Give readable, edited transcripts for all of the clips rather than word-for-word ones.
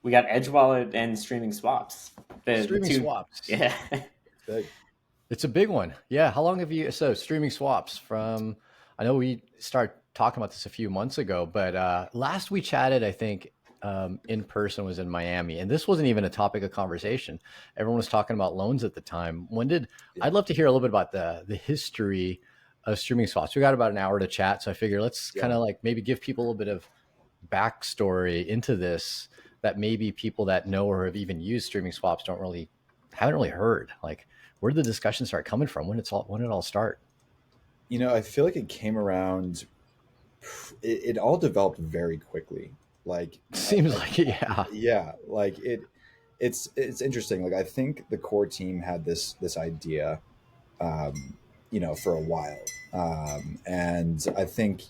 We got Edge Wallet and streaming swaps. The Streaming two, swaps. yeah. It's big. It's a big one. Yeah. How long have you, so streaming swaps from, I know we started talking about this a few months ago, but last we chatted, I think in person was in Miami. And this wasn't even a topic of conversation. Everyone was talking about loans at the time. Yeah. I'd love to hear a little bit about the history of streaming swaps. We got about an hour to chat. So I figure let's kind Yeah. of like maybe give people a little bit of backstory into this that maybe people that know or have even used streaming swaps haven't really heard. Like, where did the discussion start coming from? When did it all start? I feel like it came around. It all developed very quickly. Like, Seems like it, yeah. yeah, like it's interesting. Like, I think the core team had this idea, for a while, and I think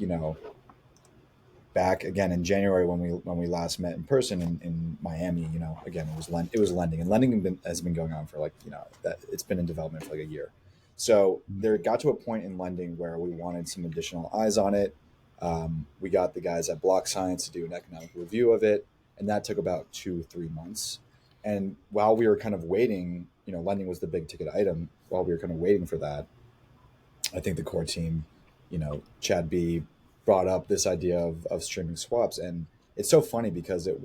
back again in January when we last met in person in Miami. Again, it was lending, and lending has been going on for like that it's been in development for like a year. So there got to a point in lending where we wanted some additional eyes on it. We got the guys at Block Science to do an economic review of it, and that took about 2 3 months. And while we were kind of waiting, lending was the big ticket item. While we were kind of waiting for that, I think the core team, Chad B brought up this idea of streaming swaps. And it's so funny because it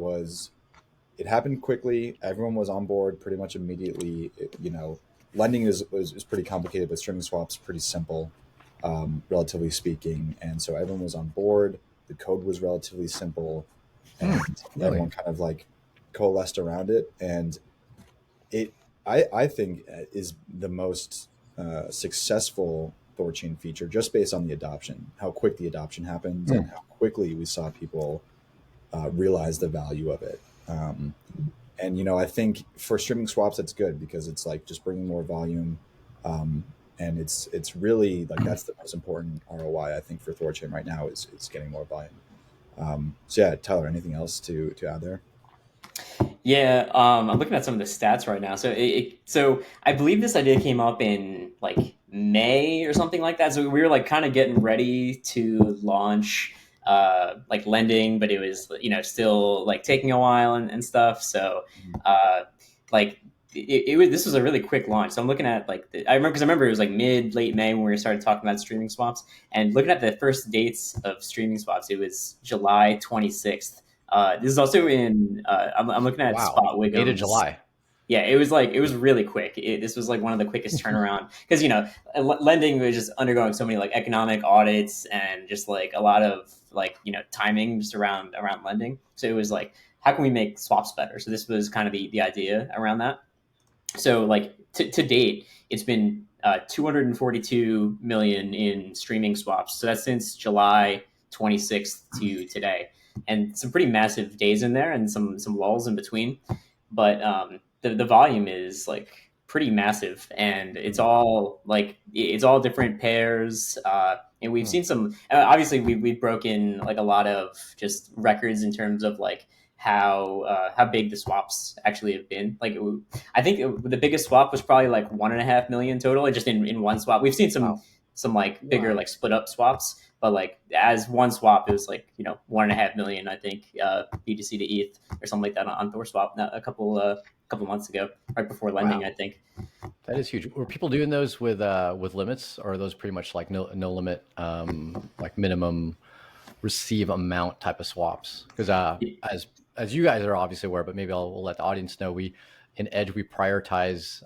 happened quickly. Everyone was on board pretty much immediately. Lending is pretty complicated, but streaming swaps pretty simple, relatively speaking. And so everyone was on board. The code was relatively simple, Hmm, and really? everyone kind of like coalesced around it. And it, I think, is the most successful THORChain feature just based on the adoption, how quick the adoption happened, Hmm. and how quickly we saw people realize the value of it. And I think for streaming swaps, that's good because it's like just bringing more volume, and it's really like that's the most important ROI I think for THORChain right now is getting more volume. So yeah, Tyler, anything else to add there? Yeah, I'm looking at some of the stats right now. So I believe this idea came up in like May or something like that. So we were like kind of getting ready to launch like lending, but it was still like taking a while and stuff. So Mhm. uh, like it was this was a really quick launch. So I'm looking at like I remember it was like mid late May when we started talking about streaming swaps, and looking at the first dates of streaming swaps, it was July 26th. This is also in. I'm looking at Wow. Spot Date of Wiggum's. July. Yeah, it was really quick. This was like one of the quickest turnaround because lending was just undergoing so many like economic audits and just like a lot of like timing just around lending. So it was like how can we make swaps better? So this was kind of the idea around that. So like to date, it's been 242 million in streaming swaps. So that's since July 26th to today, and some pretty massive days in there, and some lulls in between. But the volume is like pretty massive, and it's all different pairs. And we've Hmm. seen some. Obviously, we've broken like a lot of just records in terms of like how big the swaps actually have been. Like I think the biggest swap was probably like 1.5 million total, just in one swap. We've seen some Wow. some like bigger Wow. like split up swaps, but like as one swap, it was like 1.5 million. I think BTC to ETH or something like that on THORSwap a couple months ago, right before lending, Wow. I think. That is huge. Were people doing those with limits, or are those pretty much like no limit, like minimum receive amount type of swaps? Because as you guys are obviously aware, but maybe we'll let the audience know, we in Edge we prioritize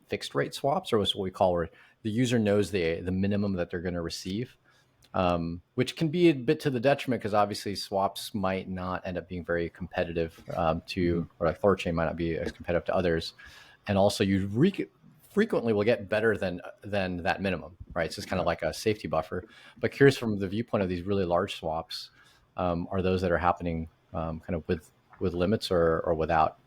fixed rate swaps, or what we call where the user knows the minimum that they're going to receive, which can be a bit to the detriment because obviously swaps might not end up being very competitive Mhm. or like THORChain might not be as competitive to others, and also frequently will get better than that minimum, right? So it's kind of Yeah. like a safety buffer. But curious from the viewpoint of these really large swaps, are those that are happening kind of with limits or without?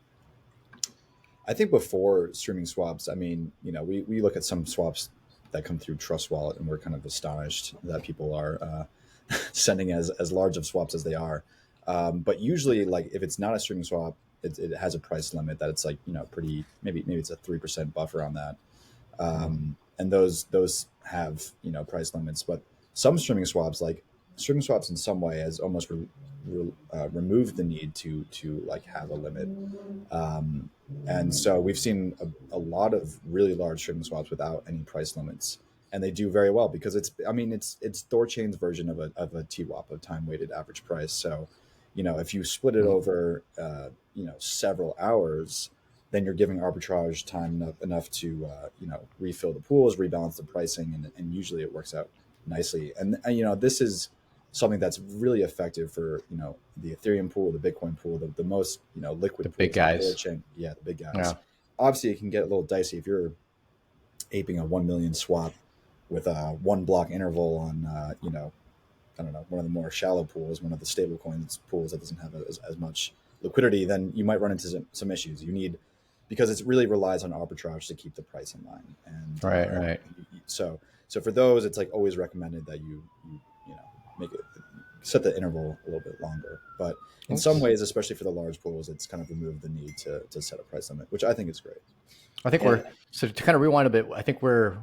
I think before streaming swaps, I mean, we look at some swaps that come through Trust Wallet, and we're kind of astonished that people are sending as large of swaps as they are. But usually, like if it's not a streaming swap, it has a price limit that it's like pretty maybe it's a 3% buffer on that, and those have price limits. But some streaming swaps, like streaming swaps, in some way, has almost removed the need to like have a limit. Um, and so we've seen a lot of really large streaming swaps without any price limits, and they do very well because it's THORChain's version of a TWAP, a time weighted average price. So, if you split it over several hours, then you're giving arbitrage time enough to refill the pools, rebalance the pricing, and usually it works out nicely. And this is something that's really effective for the Ethereum pool, the Bitcoin pool, the most liquid The pools big on guys. THORChain. Yeah, the big guys. Yeah. Obviously, it can get a little dicey if you're aping a 1 million swap with a 1 block interval on I don't know, one of the more shallow pools, one of the stable coins pools that doesn't have as much liquidity. Then you might run into some issues. You need, because it really relies on arbitrage to keep the price in line. And Right. so for those, it's like always recommended that you know make it, set the interval a little bit longer. But in some ways, especially for the large pools, it's kind of removed the need to set a price limit, which I think is great. I think so to kind of rewind a bit, I think we're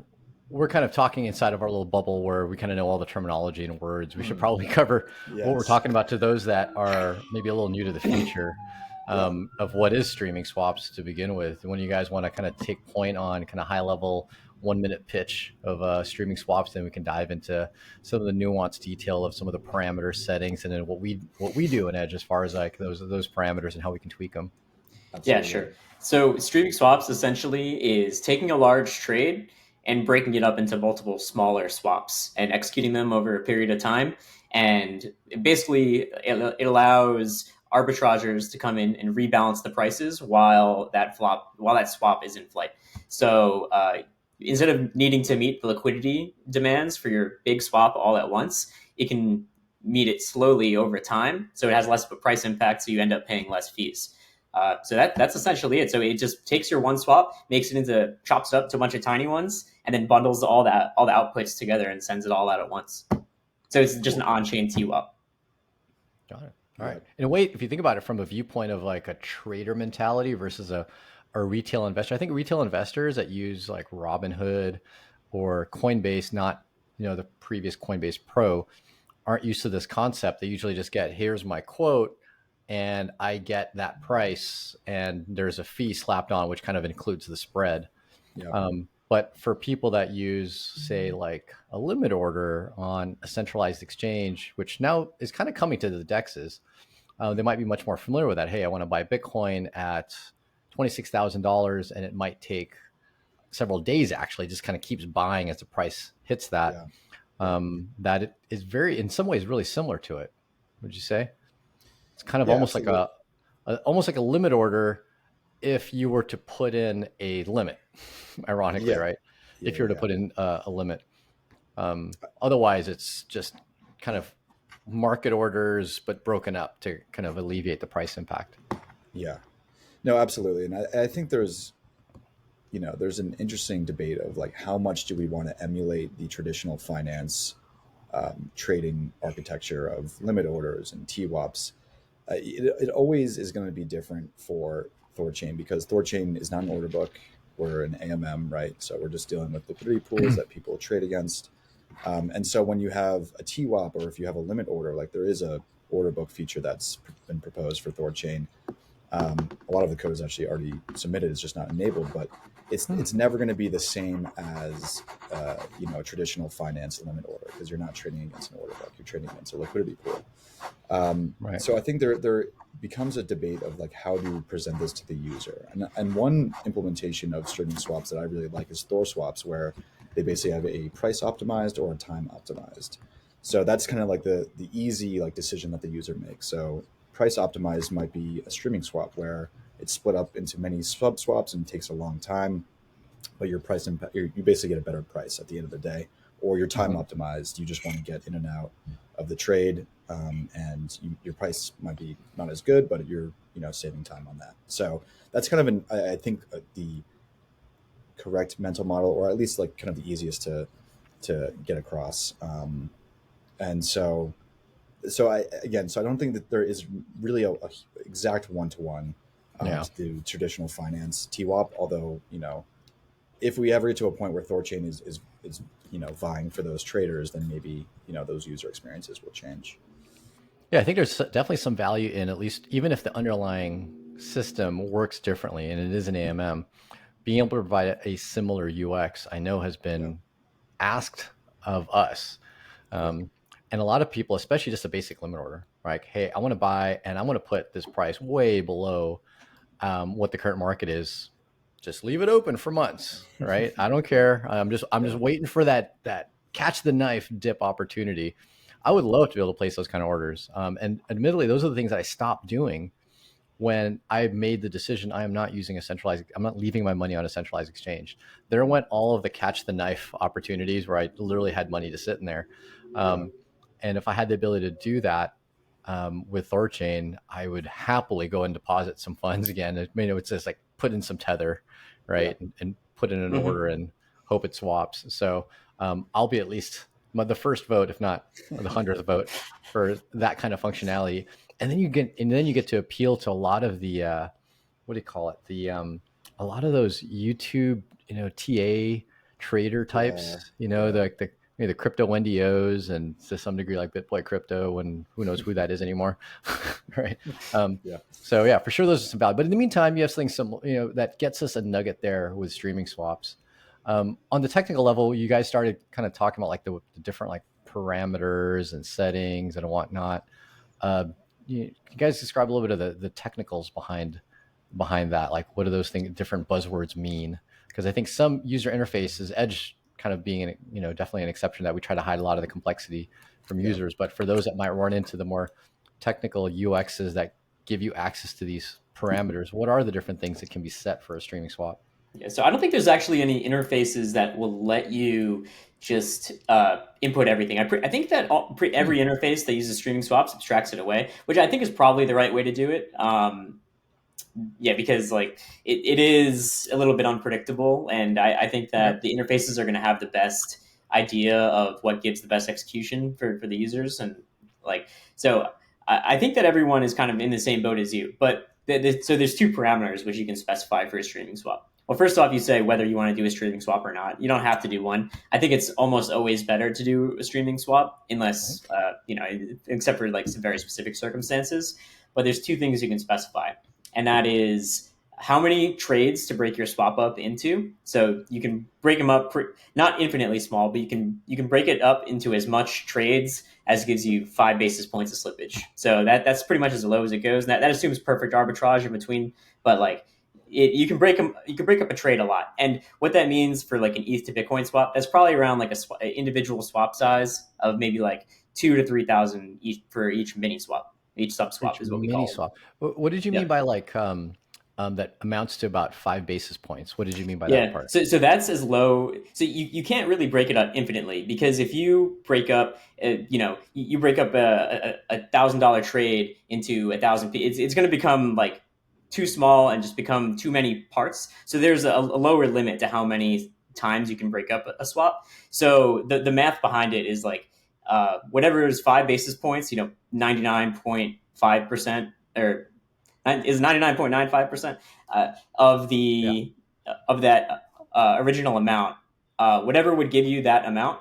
kind of talking inside of our little bubble where we kind of know all the terminology and words. We should probably cover what we're talking about to those that are maybe a little new to the feature of what is streaming swaps to begin with. When you guys want to kind of take point on kind of high level 1 minute pitch of streaming swaps, then we can dive into some of the nuanced detail of some of the parameter settings and then what we do in Edge as far as like those parameters and how we can tweak them. Absolutely. Yeah, sure. So streaming swaps essentially is taking a large trade and breaking it up into multiple smaller swaps and executing them over a period of time. And basically, it allows arbitrageurs to come in and rebalance the prices while that swap is in flight. So instead of needing to meet the liquidity demands for your big swap all at once, it can meet it slowly over time. So it has less of a price impact. So you end up paying less fees. So that's essentially it. So it just takes your one swap, chops it up to a bunch of tiny ones, and then bundles all the outputs together and sends it all out at once. So it's just an on-chain TWAP. Got it. All right. In a way, if you think about it from a viewpoint of like a trader mentality versus a retail investor, I think retail investors that use like Robinhood or Coinbase, not the previous Coinbase Pro, aren't used to this concept. They usually just get, here's my quote, and I get that price, and there's a fee slapped on, which kind of includes the spread. Yeah. But for people that use, say, like a limit order on a centralized exchange, which now is kind of coming to the DEXs, they might be much more familiar with that. Hey, I want to buy Bitcoin at $26,000, and it might take several days, actually, just kind of keeps buying as the price hits that. Yeah. That it is in some ways, really similar to it. Would you say? It's kind of almost absolutely. Almost like a limit order if you were to put in a limit, ironically, right? Yeah, if you were to put in a limit. Otherwise, it's just kind of market orders, but broken up to kind of alleviate the price impact. Yeah, no, absolutely. And I think there's an interesting debate of like, how much do we want to emulate the traditional finance trading architecture of limit orders and TWAPs? It always is going to be different for THORChain because THORChain is not an order book. We're an AMM, right? So we're just dealing with liquidity pools that people trade against. And so when you have a TWAP or if you have a limit order, like there is a order book feature that's been proposed for THORChain. A lot of the code is actually already submitted. It's just not enabled, but it's never going to be the same as a traditional finance limit order because you're not trading against an order book. You're trading against a liquidity pool. Right. So I think there becomes a debate of like, how do you present this to the user? And one implementation of streaming swaps that I really like is THORswaps, where they basically have a price optimized or a time optimized. So that's kind of like the easy like decision that the user makes. So price optimized might be a streaming swap where it's split up into many sub swaps and takes a long time, but your price impact, you basically get a better price at the end of the day. Or you're time optimized, you just want to get in and out of the trade, and your price might be not as good, but you're saving time on that. So that's kind of I think the correct mental model, or at least like kind of the easiest to get across. And so I don't think that there is really a exact one-to-one to the traditional finance TWAP. Although if we ever get to a point where THORChain is vying for those traders, then maybe those user experiences will change. Yeah, I think there's definitely some value in, at least even if the underlying system works differently and it is an AMM, being able to provide a similar UX, I know has Yeah. been asked of us. Yeah. Um, and a lot of people, especially just a basic limit order, like, hey, I want to buy and I want to put this price way below what the current market is. Just leave it open for months, right? I don't care. I'm just Yeah. waiting for that catch the knife dip opportunity. I would love to be able to place those kind of orders. And admittedly, those are the things that I stopped doing when I made the decision. I am not using a centralized. I'm not leaving my money on a centralized exchange. There went all of the catch the knife opportunities where I literally had money to sit in there. Yeah. And if I had the ability to do that with THORChain, I would happily go and deposit some funds again. It's just like put in some tether, Yeah. right, and put in an Hmm. order and hope it swaps. So I'll be at least the first vote, if not the 100th vote, for that kind of functionality. And then you get to appeal to a lot of the what do you call it? A lot of those YouTube, TA trader Yeah. types, Yeah. the crypto NDOs and to some degree like BitBoy Crypto, and who knows who that is anymore, right? Um, Yeah. so yeah, for sure those are some value. But in the meantime, you have something that gets us a nugget there with streaming swaps. On the technical level, you guys started kind of talking about like the different like parameters and settings and whatnot. Uh, you guys describe a little bit of the technicals behind that? Like, what do those things, different buzzwords mean? Because I think some user interfaces, Edge kind of being, definitely an exception, that we try to hide a lot of the complexity from Yeah. users. But for those that might run into the more technical UXs that give you access to these parameters, what are the different things that can be set for a streaming swap? Yeah, so I don't think there's actually any interfaces that will let you just input everything. I think that every interface that uses streaming swaps abstracts it away, which I think is probably the right way to do it. Yeah, because like it is a little bit unpredictable, and I think Okay. that the interfaces are going to have the best idea of what gives the best execution for the users, and like so I think that everyone is kind of in the same boat as you. But so there's two parameters which you can specify for a streaming swap. Well, first off, you say whether you want to do a streaming swap or not. You don't have to do one. I think it's almost always better to do a streaming swap, unless except for like some very specific circumstances. But there's two things you can specify, and that is how many trades to break your swap up into. So you can break them up, not infinitely small, but you can break it up into as much trades as gives you 5 basis points of slippage. So that's pretty much as low as it goes. And that assumes perfect arbitrage in between, but like you can break them, you can break up a trade a lot. And what that means for like an ETH to Bitcoin swap, that's probably around like an individual swap size of maybe like 2 to 3,000 each for each mini swap. Each sub swap Each is what we mini call them. swap. What did you Yeah. mean by like that amounts to about 5 basis points? What did you mean by that Yeah, part? so that's as low. So you can't really break it up infinitely, because if you break up, you break up a $1,000 trade into 1,000, it's going to become like too small and just become too many parts. So there's a lower limit to how many times you can break up a swap. So the math behind it is like whatever is 5 basis points, 99.5% or is 99.95% of Yeah. the of that original amount. Whatever would give you that amount,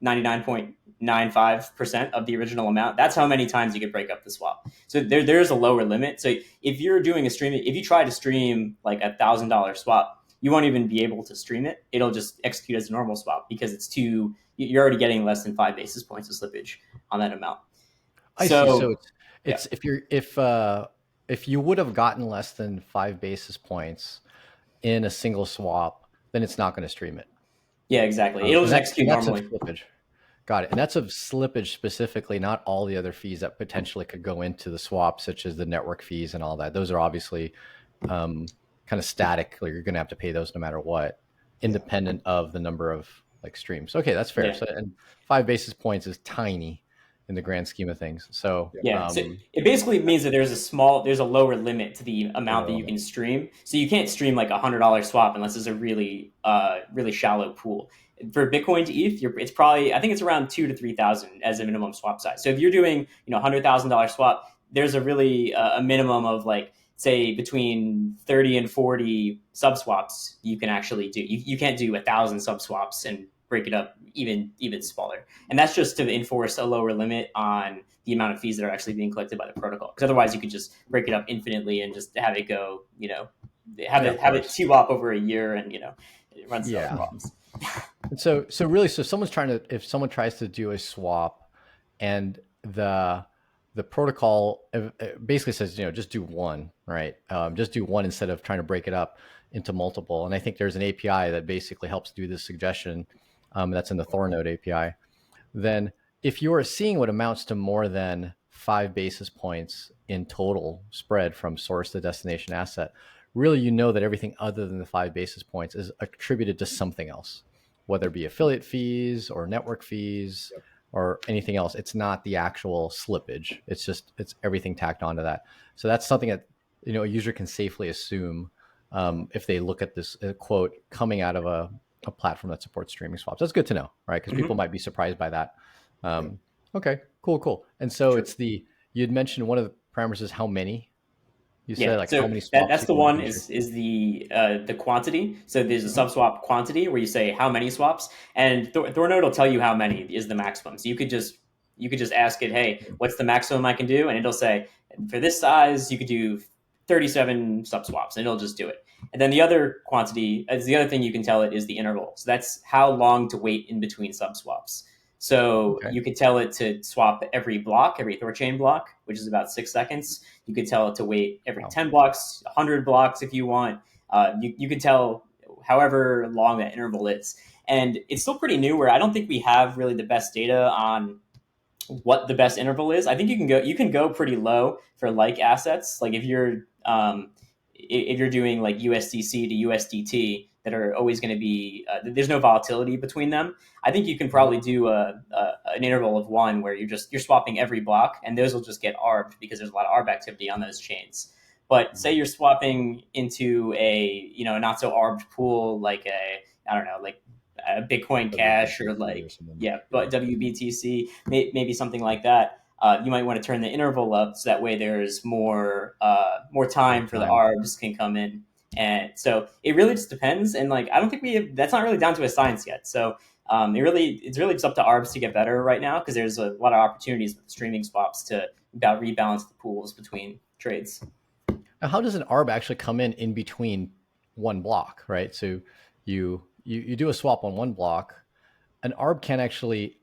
99.95% of the original amount, that's how many times you could break up the swap. So there's a lower limit. So if you're doing a stream, if you try to stream like $1,000 swap, you won't even be able to stream it. It'll just execute as a normal swap, because you're already getting less than 5 basis points of slippage on that amount. I see. So So it's yeah. it's if you would have gotten less than 5 basis points in a single swap, then it's not going to stream it. Yeah, exactly. It'll And just that's execute of normally. slippage. Got it. And that's of slippage specifically, not all the other fees that potentially could go into the swap, such as the network fees and all that. Those are obviously kind of static. Like you're going to have to pay those no matter what, Yeah. independent of the number of like streams. Okay, that's fair. Yeah. So, and 5 basis points is tiny in the grand scheme of things. So, Yeah. Yeah, so it basically means that there's a lower limit to the amount that you can stream. So you can't stream like $100 swap unless it's a really shallow pool. For Bitcoin to ETH, it's probably, I think it's around 2 to 3,000 as a minimum swap size. So if you're doing $100,000 swap, there's a really a minimum of like say between 30 and 40 sub swaps you can actually do. You can't do 1,000 sub swaps and break it up even smaller. And that's just to enforce a lower limit on the amount of fees that are actually being collected by the protocol. Because otherwise, you could just break it up infinitely and just have it go, have it TWAP over a year, and it runs into other problems. And so really, so if someone tries to do a swap, and the protocol basically says, just do one, right? Just do one instead of trying to break it up into multiple. And I think there's an API that basically helps do this suggestion. That's in the THORnode API. Then if you are seeing what amounts to more than 5 basis points in total spread from source to destination asset, really, that everything other than the 5 basis points is attributed to something else, whether it be affiliate fees or network fees or anything else. It's not the actual slippage. It's everything tacked onto that. So that's something that, a user can safely assume if they look at this quote coming out of a platform that supports streaming swaps. That's good to know, right? Because people might be surprised by that. Okay, cool. And so you had mentioned one of the parameters is how many. You said how many swaps. That's the one is the quantity. So there's a subswap quantity where you say how many swaps, and THORnode will tell you how many is the maximum. So you could just ask it, hey, what's the maximum I can do, and it'll say for this size you could do 37 subswaps, and it'll just do it. And then the other quantity, the other thing you can tell it is the interval. So that's how long to wait in between subswaps. So you could tell it to swap every THORChain block, which is about 6 seconds. You could tell it to wait every 10 blocks, 100 blocks if you want. You could tell however long that interval is. And it's still pretty new, where I don't think we have really the best data on what the best interval is. I think you can go pretty low for like assets. Like if you're doing like USDC to USDT that are always going to be, there's no volatility between them. I think you can probably do an interval of 1 where you're swapping every block, and those will just get arbed because there's a lot of arb activity on those chains. But say you're swapping into a not so arbed pool, like a Bitcoin Cash or but WBTC, maybe something like that. You might want to turn the interval up so that way there's more time for the arbs can come in. And so it really just depends. And I don't think that's not really down to a science yet. So it's really just up to arbs to get better right now, because there's a lot of opportunities with streaming swaps to rebalance the pools between trades. Now, how does an arb actually come in between one block, right? So you do a swap on one block. An arb can't actually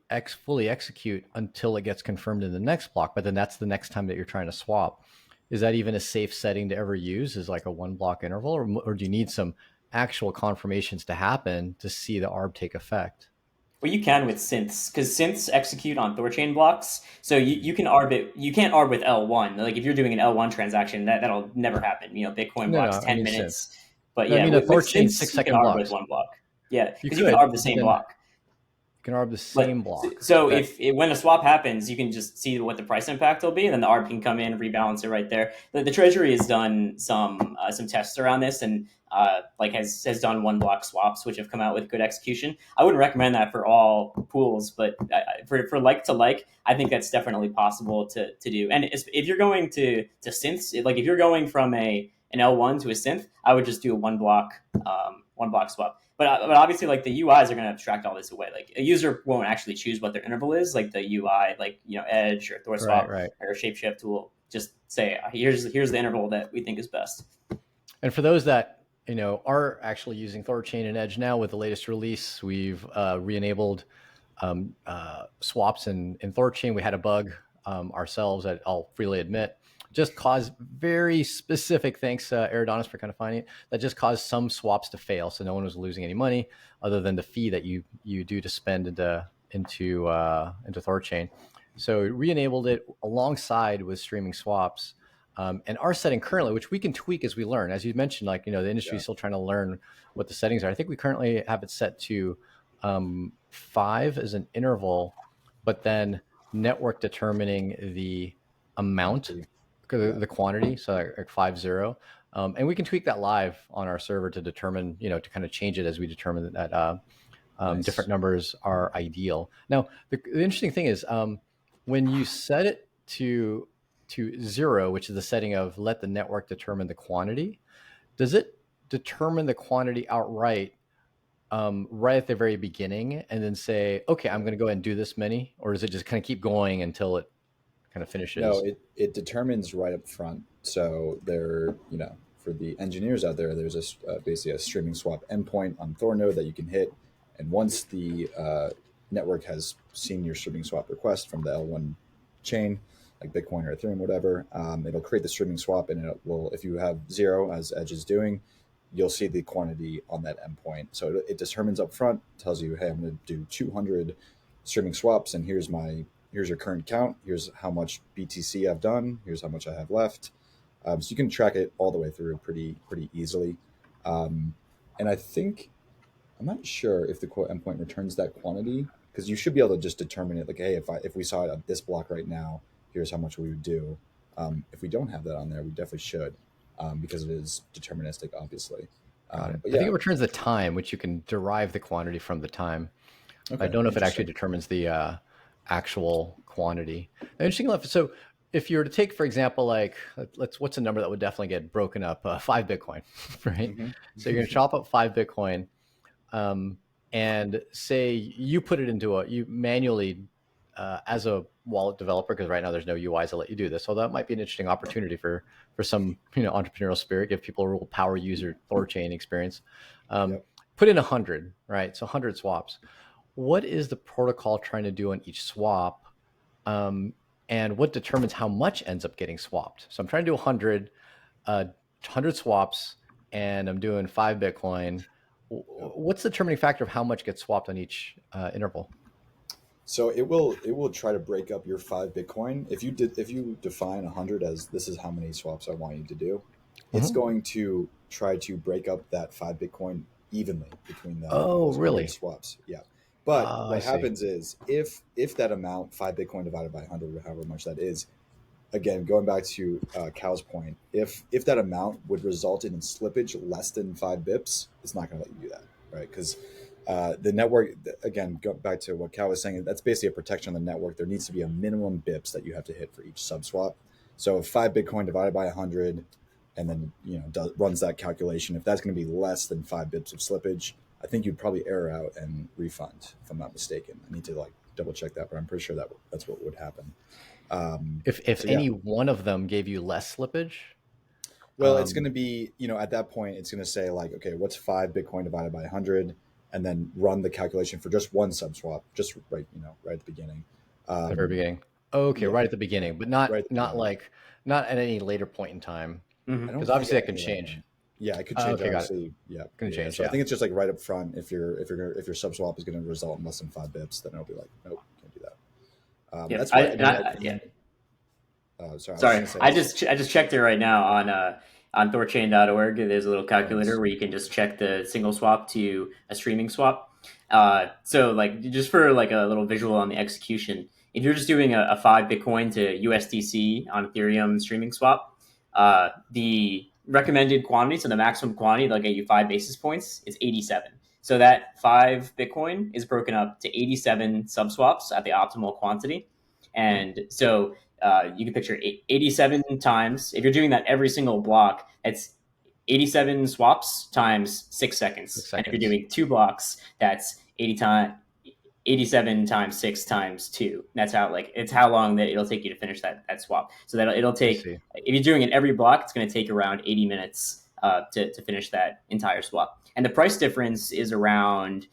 fully execute until it gets confirmed in the next block, but then that's the next time that you're trying to swap. Is that even a safe setting to ever use, is like a 1 block interval, or do you need some actual confirmations to happen to see the arb take effect? Well, you can with synths, because synths execute on THORChain blocks. So you can arb it. You can't arb with L1. Like if you're doing an L1 transaction, that'll never happen. Bitcoin blocks 10 minutes. Synth. But no, yeah, with THORChain 6-second blocks with 1 block. Yeah, because you can arb the same block. You can arb the same block. So when a swap happens, you can just see what the price impact will be, and then the arb can come in, rebalance it right there. The Treasury has done some tests around this, and has done 1 block swaps, which have come out with good execution. I wouldn't recommend that for all pools, but for like to like, I think that's definitely possible to do. And if you're going to synths, like if you're going from an L1 to a synth, I would just do a 1 block swap. But obviously, the UIs are going to abstract all this away. Like a user won't actually choose what their interval is. Like the UI, Edge or THORSwap or Shapeshift will just say, here's the interval that we think is best. And for those that are actually using THORChain and Edge now, with the latest release, we've re-enabled swaps in THORChain. We had a bug ourselves that I'll freely admit just caused very specific, thanks Eridonis for kind of finding it, that just caused some swaps to fail. So no one was losing any money other than the fee that you do to spend into THORChain. So we re-enabled it alongside with streaming swaps. And our setting currently, which we can tweak as we learn, as you mentioned, the industry is still trying to learn what the settings are. I think we currently have it set to 5 as an interval, but then network determining the amount, the quantity, so like 50. And we can tweak that live on our server to determine, to kind of change it as we determine that different numbers are ideal. Now, the interesting thing is when you set it to 0, which is the setting of let the network determine the quantity, does it determine the quantity outright right at the very beginning and then say, okay, I'm going to go ahead and do this many, or does it just kind of keep going until it kind of No, finishes? it determines right up front. So there, for the engineers out there, there's basically a streaming swap endpoint on Thornode that you can hit, and once the network has seen your streaming swap request from the L1 chain, like Bitcoin or Ethereum, whatever, it'll create the streaming swap, and it will, if you have zero, as Edge is doing, you'll see the quantity on that endpoint. So it determines up front, tells you, hey, I'm going to do 200 streaming swaps, and here's your current count. Here's how much BTC I've done. Here's how much I have left. So you can track it all the way through pretty easily. And I think I'm not sure if the quote endpoint returns that quantity, because you should be able to just determine it. Like, hey, if we saw it on this block right now, here's how much we would do. If we don't have that on there, we definitely should, because it is deterministic, obviously. Got it. But I yeah, think it returns the time, which you can derive the quantity from the time. I okay, don't know if it actually interesting. determines the actual quantity. Interesting enough. So if you were to take, for example, like what's a number that would definitely get broken up? 5 Bitcoin, right? Hmm. So you're going to chop up 5 Bitcoin, and say you put it into you manually as a wallet developer, because right now there's no UIs that let you do this. So that might be an interesting opportunity for some entrepreneurial spirit, give people a real power user THORChain experience. Um, Yep. Put in 100, right? So 100 swaps. What is the protocol trying to do on each swap? And what determines how much ends up getting swapped? So I'm trying to do 100 swaps, and I'm doing 5 Bitcoin. What's the determining factor of how much gets swapped on each interval? So it will try to break up your 5 Bitcoin. If you define 100 as this is how many swaps I want you to do, it's Mhm. going to try to break up that 5 Bitcoin evenly between Oh, those 100 really? swaps. Yeah. But I what see. happens is if that amount, 5 Bitcoin divided by 100, or however much that is, again, going back to Cal's point, if that amount would result in slippage less than 5 bips, it's not going to let you do that, right? Because the network, again, go back to what Cal was saying, that's basically a protection on the network. There needs to be a minimum bips that you have to hit for each sub swap. So if 5 Bitcoin divided by 100, and then runs that calculation, if that's going to be less than 5 bips of slippage, I think you'd probably error out and refund, if I'm not mistaken. I need to double check that, but I'm pretty sure that's what would happen. If So yeah, any one of them gave you less slippage, well, it's going um, to be, at that point, it's going to say like, okay, what's 5 Bitcoin divided by 100, and then run the calculation for just one sub swap, just right, right at the beginning. at the very Um, beginning. Okay, yeah, right at the yeah, beginning, but right not at the not beginning. like not at any later point in time, I Hmm. don't because think obviously at that can any later change. point. Yeah, it could change, Okay, got it. obviously. Yeah, Going to yeah. change. So I Yeah. think it's just like right up front. If your sub swap is going to result in less than 5 bips, then it'll be like, nope, can't do that. Yeah, That's why. I mean, yeah. sorry, I was just Sorry, going to say I just checked it right now on THORChain.org. There's a little oh, calculator nice. where you can just check the single swap to a streaming swap. So like just for like a little visual on the execution, if you're just doing a 5 Bitcoin to USDC on Ethereum streaming swap, the recommended quantity, so the maximum quantity that'll get you 5 basis points is 87. So that 5 Bitcoin is broken up to 87 sub swaps at the optimal quantity, and so you can picture 87 times. If you're doing that every single block, it's 87 swaps times 6 seconds. Six And if you're seconds. doing 2 blocks, that's 87 times 6 times 2. That's how it's how long that it'll take you to finish that swap. So that it'll I take, see. if you're doing it every block, it's going to take around 80 minutes to finish that entire swap. And the price difference is around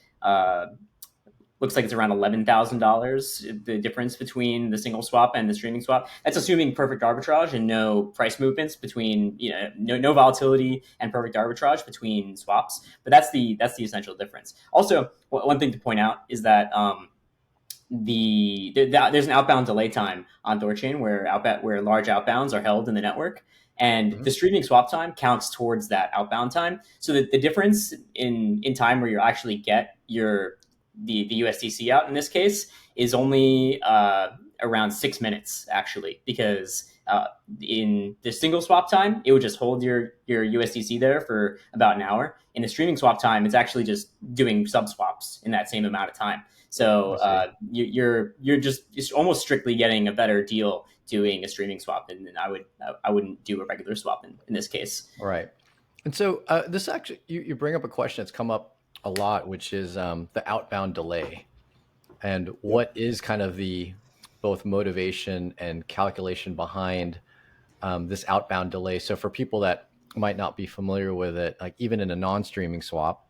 looks like it's around $11,000. The difference between the single swap and the streaming swap. That's assuming perfect arbitrage and no price movements between, no volatility and perfect arbitrage between swaps. But that's the essential difference. Also, one thing to point out is that there's an outbound delay time on THORChain where large outbounds are held in the network, and Mhm. the streaming swap time counts towards that outbound time. So that the difference in time where you actually get the USDC out in this case is only around 6 minutes actually, because in the single swap time it would just hold your USDC there for about an hour. In the streaming swap time, it's actually just doing sub swaps in that same amount of time. So I see. you're just almost strictly getting a better deal doing a streaming swap, and I wouldn't do a regular swap in this case. All right. And so this actually, you bring up a question that's come up a lot, which is the outbound delay, and Yep. what is kind of the both motivation and calculation behind this outbound delay. So for people that might not be familiar with it, like even in a non-streaming swap,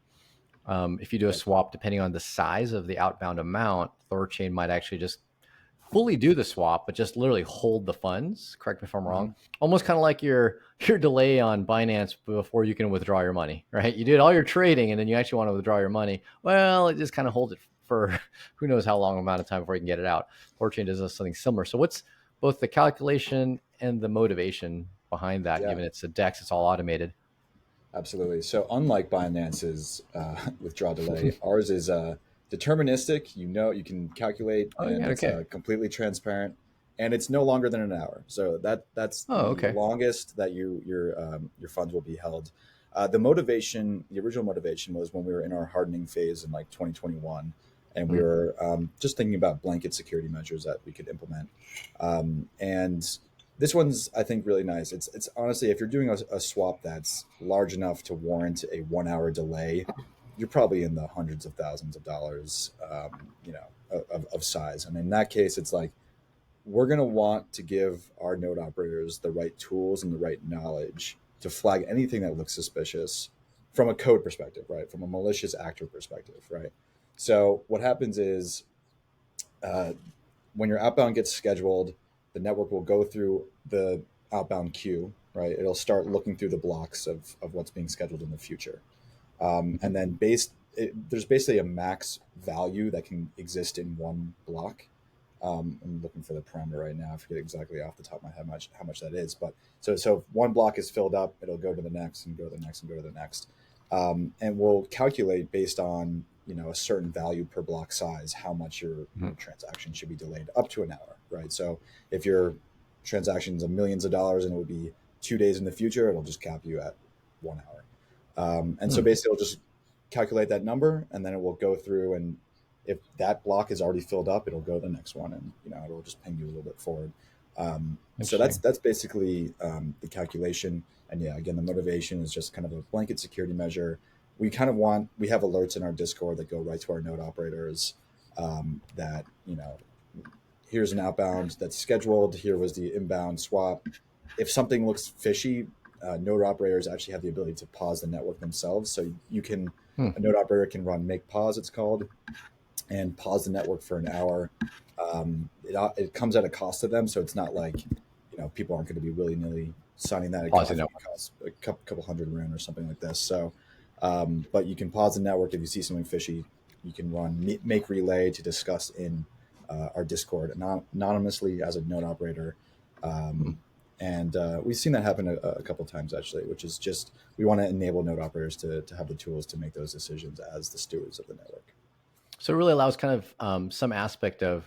if you do a Yep. swap, depending on the size of the outbound amount, THORChain might actually just fully do the swap, but just literally hold the funds. Correct me if I'm wrong. Mhm. Almost kind of like your delay on Binance before you can withdraw your money, right? You did all your trading and then you actually want to withdraw your money. Well, it just kind of holds it for who knows how long amount of time before you can get it out. THORChain does something similar. So what's both the calculation and the motivation behind that, Yeah. given it's a DEX, it's all automated? Absolutely. So unlike Binance's withdrawal delay, ours is deterministic. You know, you can calculate, Oh and yeah, it's okay. completely transparent, and it's no longer than an hour. So that's Oh, the okay. longest that your funds will be held. The motivation, the original motivation, was when we were in our hardening phase in like 2021, and we Mm, were just thinking about blanket security measures that we could implement, and this one's, I think, really nice. It's honestly, if you're doing a swap that's large enough to warrant a 1 hour delay, you're probably in the hundreds of thousands of dollars, of size. And in that case, it's like we're going to want to give our node operators the right tools and the right knowledge to flag anything that looks suspicious from a code perspective, right? From a malicious actor perspective, right? So what happens is uh, when your outbound gets scheduled, the network will go through the outbound queue, right? It'll start looking through the blocks of what's being scheduled in the future. And then there's basically a max value that can exist in one block. I'm looking for the parameter right now. I forget exactly off the top of my head how much that is. But so if one block is filled up, it'll go to the next and go to the next and go to the next. And we'll calculate based on a certain value per block size how much your mhm. transaction should be delayed up to an hour, right? So if your transactions of millions of dollars and it would be 2 days in the future, it'll just cap you at 1 hour. And so Hmm. basically, it'll just calculate that number, and then it will go through. And if that block is already filled up, it'll go to the next one, and it'll just ping you a little bit forward. So that's Interesting. that's basically the calculation. And yeah, again, the motivation is just kind of a blanket security measure. We have alerts in our Discord that go right to our node operators, that here's an outbound that's scheduled. Here was the inbound swap. If something looks fishy, node operators actually have the ability to pause the network themselves. So Hmm. a node operator can run make pause, it's called, and pause the network for an hour. It comes at a cost to them, so it's not like people aren't going to be willy nilly signing that. It Pause the costs, network. a couple hundred rand or something like this. So, but you can pause the network if you see something fishy. You can run make relay to discuss in our Discord anonymously as a node operator. Hmm. And we've seen that happen a couple times actually, which is just we want to enable node operators to have the tools to make those decisions as the stewards of the network. So it really allows kind of some aspect of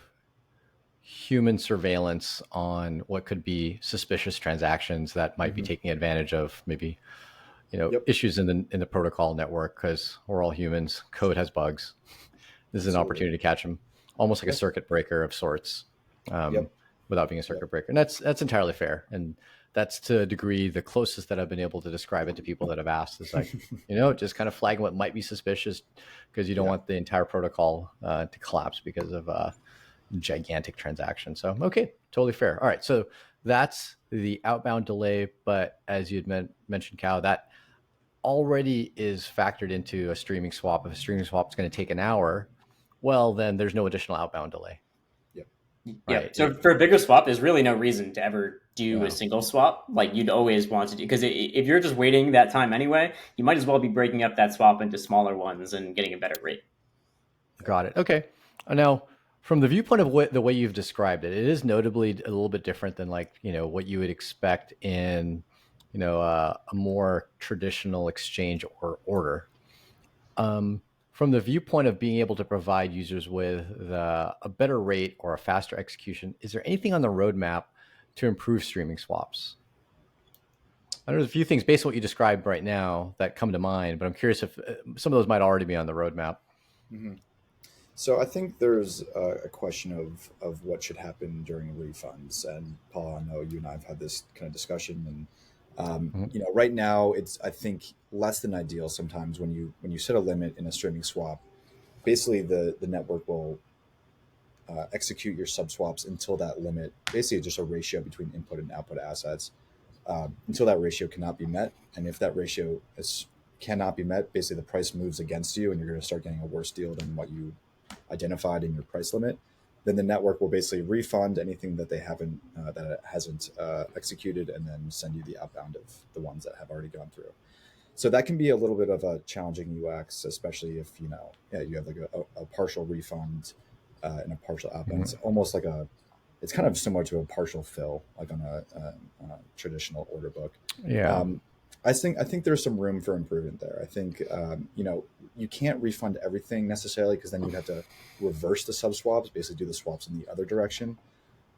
human surveillance on what could be suspicious transactions that might be Mm-hmm. taking advantage of maybe Yep, issues in the protocol network, because we're all humans. Code has bugs. This is an absolutely. opportunity to catch them, almost like a Yep, circuit breaker of sorts, um, yep, without being a yep. circuit breaker. And that's entirely fair. And that's to a degree the closest that I've been able to describe it to people that have asked. Is like, just kind of flagging what might be suspicious, because you don't Yeah. want the entire protocol to collapse because of gigantic transaction. So, okay, totally fair. All right. So that's the outbound delay. But as you'd mentioned, Cal, that already is factored into a streaming swap. If a streaming swap is going to take an hour, well, then there's no additional outbound delay, Yep. Yep. right? So for a bigger swap, there's really no reason to ever do a Yeah, single swap. Like you'd always want to do, because if you're just waiting that time anyway, you might as well be breaking up that swap into smaller ones and getting a better rate. Yep. got it. Okay. Now, from the viewpoint of the way you've described it, it is notably a little bit different than what you would expect in a more traditional exchange or order. From the viewpoint of being able to provide users with a better rate or a faster execution, is there anything on the roadmap to improve streaming swaps? I know there's a few things based on what you described right now that come to mind, but I'm curious if some of those might already be on the roadmap. Hmm. So I think there's a question of what should happen during refunds. And Paul, I know you and I have had this kind of discussion, and Mhm. Right now it's, I think, less than ideal sometimes when you set a limit in a streaming swap. Basically, the network will execute your sub swaps until that limit. Basically, just a ratio between input and output assets, until that ratio cannot be met. And if that ratio cannot be met, basically the price moves against you, and you're going to start getting a worse deal than what you identified in your price limit. Then the network will basically refund anything that they haven't that it hasn't executed, and then send you the outbound of the ones that have already gone through. So that can be a little bit of a challenging UX, especially if you have like a partial refund and a partial outbound. Mhm. It's almost like it's kind of similar to a partial fill, like on a traditional order book. Yeah. Um, I think there's some room for improvement there. I think you can't refund everything necessarily, because then you'd have to reverse the sub swaps, basically do the swaps in the other direction.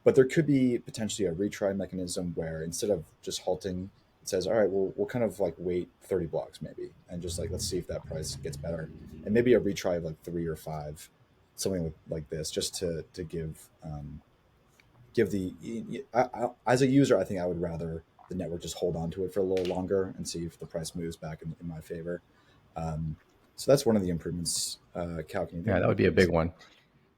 But there could be potentially a retry mechanism where instead of just halting, it says, all right, we'll kind of like wait 30 blocks maybe, and just like, let's see if that price gets better. And maybe a retry of like 3 or 5, something like this, just to give as a user, I think I would rather the network just hold on to it for a little longer and see if the price moves back in my favor. Um, so that's one of the improvements. Cal, can you think Yeah, of that would be a anything? big one.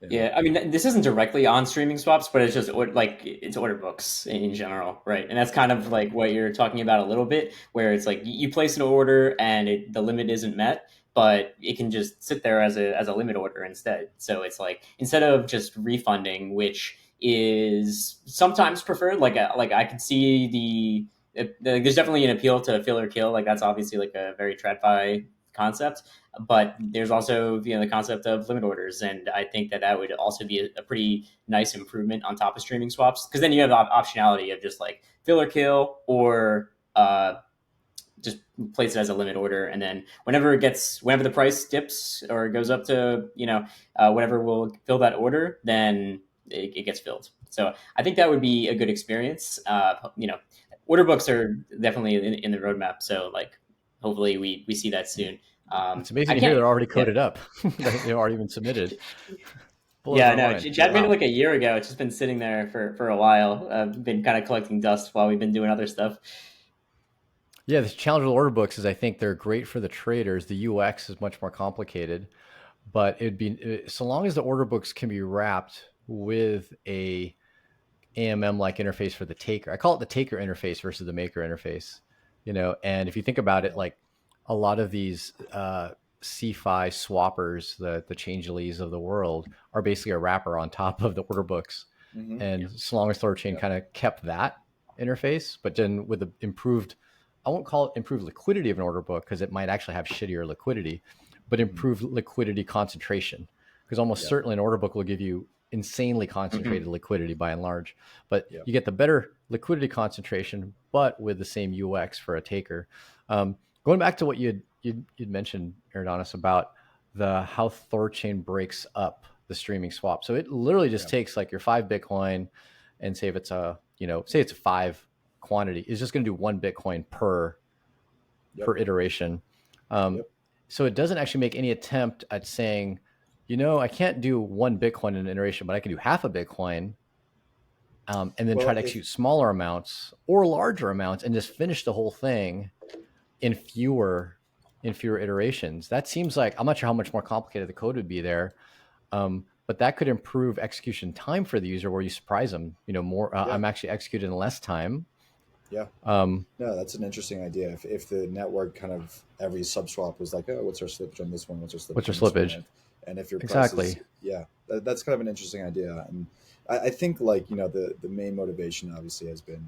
Yeah. Yeah, I mean, this isn't directly on streaming swaps, but it's just like it's order books in general, right? And that's kind of like what you're talking about a little bit, where it's like you place an order and the limit isn't met, but it can just sit there as a limit order instead. So it's like instead of just refunding, which is sometimes preferred, like I could see there's definitely an appeal to fill or kill, like that's obviously like a very TradFi concept, but there's also the concept of limit orders, and I think that would also be a pretty nice improvement on top of streaming swaps, because then you have the optionality of just like fill or kill, or just place it as a limit order, and then whenever the price dips or goes up to whatever will fill that order, then it gets filled. So I think that would be a good experience. Order books are definitely in the roadmap, so like hopefully we see that soon. It's I amazing to hear can't. they're already Yeah, coded up. They've already been submitted. Blows yeah. my No, mind. Chad made it Wow. like a year ago. It's just been sitting there for a while. Been kind of collecting dust while we've been doing other stuff. Yeah, the challenge with order books is I think they're great for the traders. The UX is much more complicated, but it'd be so long as the order books can be wrapped with a AMM like interface for the taker. I call it the taker interface versus the maker interface. And if you think about it, like a lot of these CFI swappers, the Changelys of the world, are basically a wrapper on top of the order books. Hmm. And so long as THORChain Yeah. kind of kept that interface, but then with the improved, I won't call it improved liquidity of an order book because it might actually have shittier liquidity, but Hmm. improved liquidity concentration. Because almost Yeah. certainly an order book will give you insanely concentrated Mhm. liquidity by and large, but Yeah. you get the better liquidity concentration, but with the same UX for a taker. Going back to what you'd mentioned, Eridanis, about the how THORChain breaks up the streaming swap. So it literally just Yeah. takes like your 5 Bitcoin, and say if it's say it's a 5 quantity, it's just going to do 1 Bitcoin Yep. per iteration. Um, Yep. so it doesn't actually make any attempt at saying, I can't do 1 Bitcoin in an iteration, but I can do half a Bitcoin, and then try Well, to if execute smaller amounts or larger amounts and just finish the whole thing in fewer iterations. That seems like, I'm not sure how much more complicated the code would be there, but that could improve execution time for the user, where you surprise them. More. Yeah. I'm actually executing in less time. Yeah. Um, No, that's an interesting idea. If the network kind of every sub swap was like, oh, what's our slippage on this one? What's our what's slippage your on this one? slippage? And if your price is, Exactly. yeah, that's kind of an interesting idea. And I think like the main motivation obviously has been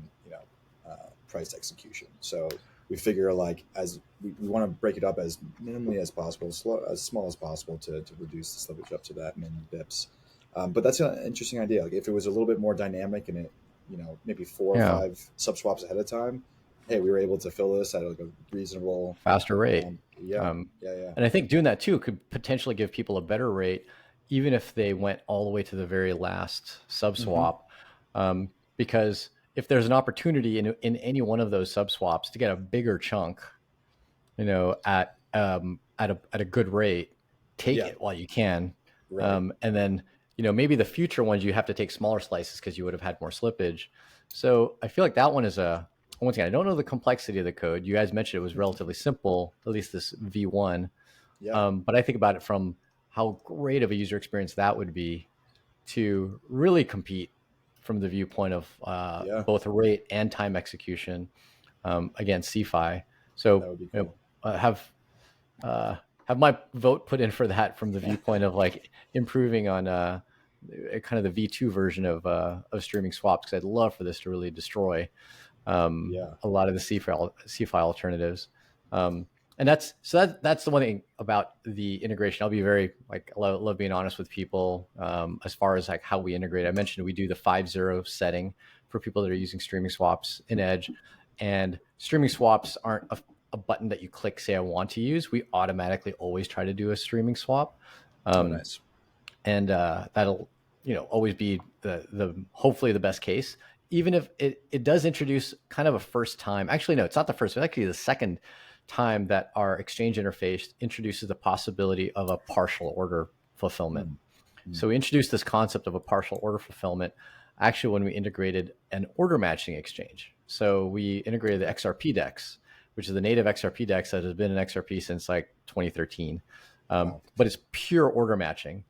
price execution. So we figure like as we want to break it up as minimally as possible, as small as possible to reduce the slippage up to that many bips. But that's an interesting idea. Like if it was a little bit more dynamic and it maybe four or Yeah. five sub swaps ahead of time, hey, we were able to fill this at like a reasonable. Faster rate. Yeah, Um, yeah, yeah, and I think doing that too could potentially give people a better rate, even if they went all the way to the very last sub hmm swap. Because if there's an opportunity in any one of those sub swaps to get a bigger chunk, at a good rate, take yeah, it while you can. right, And then, maybe the future ones you have to take smaller slices because you would have had more slippage. So I feel like that one is once again, I don't know the complexity of the code. You guys mentioned it was relatively simple, at least this V1. Yeah. But I think about it from how great of a user experience that would be to really compete from the viewpoint of Yeah. both rate and time execution against CFI. That So would be cool. have my vote put in for that from the viewpoint of like improving on kind of the V2 version of streaming swaps, because I'd love for this to really destroy Yeah. a lot of the CFI alternatives. And that's the one thing about the integration. I'll be very like love being honest with people as far as like how we integrate. I mentioned we do the 5.0 setting for people that are using streaming swaps in Edge, and streaming swaps aren't a button that you click, say I want to use. We automatically always try to do a streaming swap. Nice. And that'll always be the hopefully the best case, even if it does introduce kind of a first time. Actually, no, it's not the first, it's actually the second time that our exchange interface introduces the possibility of a partial order fulfillment. So we introduced this concept of a partial order fulfillment actually when we integrated an order matching exchange. So we integrated the XRP DEX, which is the native XRP DEX that has been an XRP since like 2013. But it's pure order matching.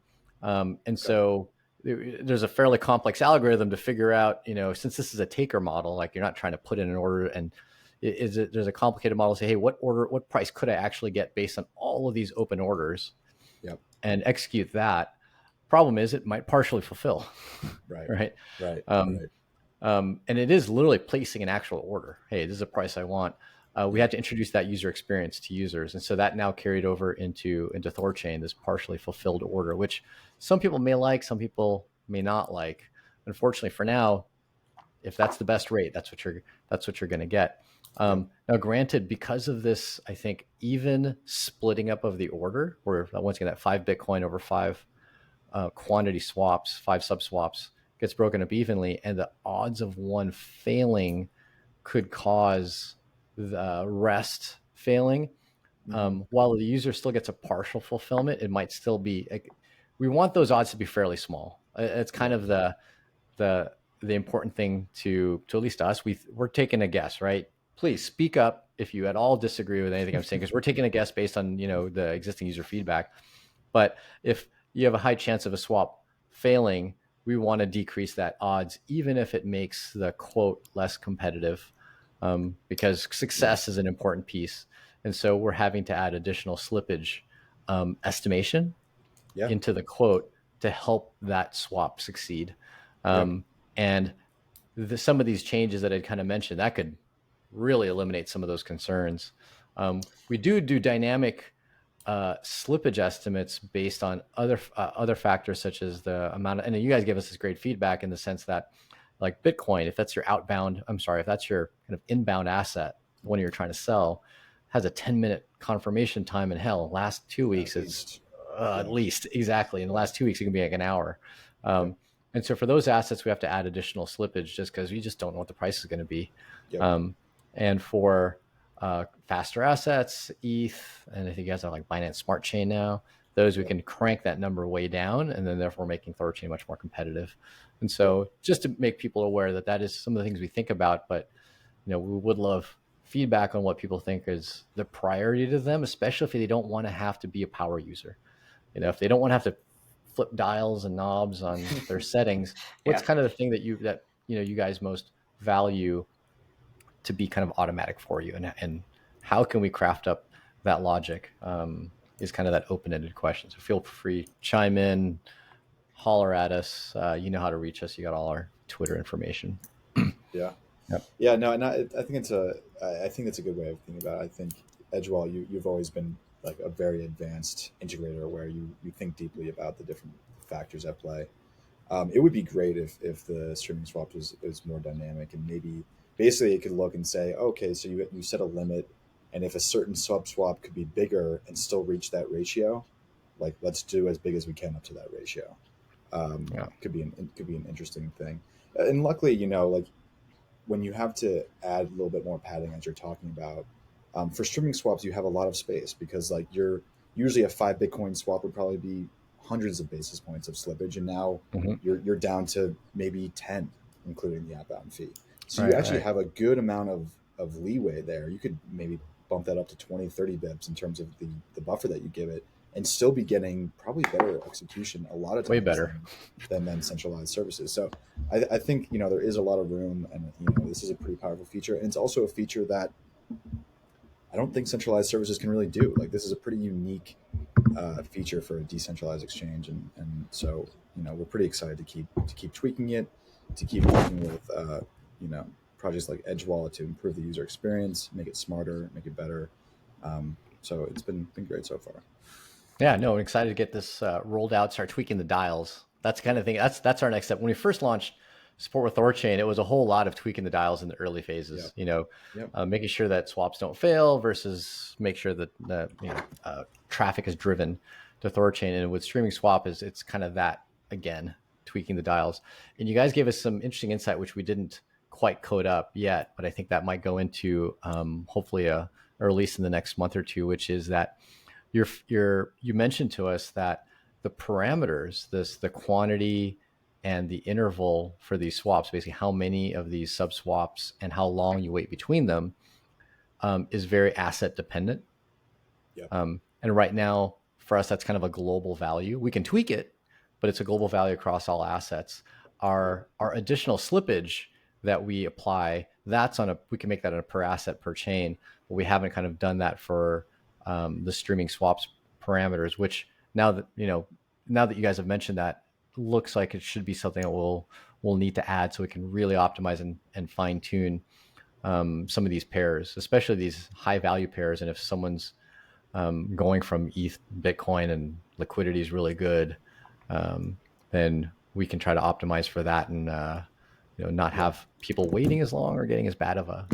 So there's a fairly complex algorithm to figure out, since this is a taker model, like you're not trying to put in an order, and there's a complicated model to say, hey, what price could I actually get based on all of these open orders? Yep. And execute that. Problem is it might partially fulfill. Right. Right. And it is literally placing an actual order. Hey, this is a price I want. We had to introduce that user experience to users. And so that now carried over into THORChain, this partially fulfilled order, which some people may like, some people may not like. Unfortunately, for now, if that's the best rate, that's what you're going to get. Now, granted, because of this, I think even splitting up of the order, where once again, that 5 Bitcoin over 5 quantity swaps, 5 sub swaps gets broken up evenly, and the odds of one failing could cause the rest failing. While the user still gets a partial fulfillment, it might still be, we want those odds to be fairly small. It's kind of the important thing to at least us. We're taking a guess, right? Please speak up if you at all disagree with anything I'm saying, because we're taking a guess based on the existing user feedback. But if you have a high chance of a swap failing, we want to decrease that odds, even if it makes the quote less competitive, because success is an important piece. And so we're having to add additional slippage estimation into the quote to help that swap succeed. And some of these changes that I'd kind of mentioned, that could really eliminate some of those concerns. We do dynamic slippage estimates based on other factors, such as the amount of, and you guys gave us this great feedback in the sense that, like Bitcoin, if that's your if that's your kind of inbound asset, the one you're trying to sell, has a 10-minute confirmation time in hell. Last 2 weeks, it's at least, exactly. In the last 2 weeks, it can be like an hour. And so for those assets, we have to add additional slippage just because we just don't know what the price is going to be. And for faster assets, ETH, and I think you guys have like Binance Smart Chain now, those we can crank that number way down, and then therefore making THORChain much more competitive. And so just to make people aware that is some of the things we think about, but we would love feedback on what people think is the priority to them, especially if they don't want to have to be a power user. If they don't want to have to flip dials and knobs on their settings, what's kind of the thing that you guys most value to be kind of automatic for you, and how can we craft up that logic is kind of that open-ended question. So feel free, chime in, holler at us. You know how to reach us. You got all our Twitter information. No, and I think it's a good way of thinking about it. I think Edgewell, you've always been like a very advanced integrator where you think deeply about the different factors at play. It would be great if the streaming swap was more dynamic, and maybe basically it could look and say, okay, so you set a limit, and if a certain sub swap could be bigger and still reach that ratio, like let's do as big as we can up to that ratio. Could be an interesting thing. And luckily, like when you have to add a little bit more padding, as you're talking about, for streaming swaps, you have a lot of space, because like usually a 5 Bitcoin swap would probably be hundreds of basis points of slippage, and now you're down to maybe 10, including the outbound fee. So you actually have a good amount of of leeway there. You could maybe bump that up to 20, 30 bips in terms of the buffer that you give it, and still be getting probably better execution a lot of times Way better than centralized services. So I think, you know, there is a lot of room, and, you know, this is a pretty powerful feature. And it's also a feature that I don't think centralized services can really do. Like, this is a pretty unique feature for a decentralized exchange. And so, you know, we're pretty excited to keep tweaking it, to keep working with, you know, projects like Edge Wallet to improve the user experience, make it smarter, make it better. So it's been great so far. Yeah, no, I'm excited to get this rolled out, start tweaking the dials. That's the kind of thing. That's our next step. When we first launched support with THORChain, it was a whole lot of tweaking the dials in the early phases. Yep. You know, Yep. making sure that swaps don't fail versus make sure that traffic is driven to THORChain. And with streaming swap, it's kind of that again, tweaking the dials. And you guys gave us some interesting insight, which we didn't quite code up yet, but I think that might go into hopefully a release in the next month or two, which is that you mentioned to us that the parameters, the quantity and the interval for these swaps, basically how many of these sub swaps and how long you wait between them, is very asset dependent. Yep. And right now for us, that's kind of a global value. We can tweak it, but it's a global value across all assets. Our additional slippage that we apply, we can make that on a per asset per chain, but we haven't kind of done that for the streaming swaps parameters, which now that you guys have mentioned that, looks like it should be something that we'll need to add so we can really optimize and fine tune some of these pairs, especially these high value pairs. And if someone's going from ETH Bitcoin and liquidity is really good, then we can try to optimize for that and not have people waiting as long or getting as bad of a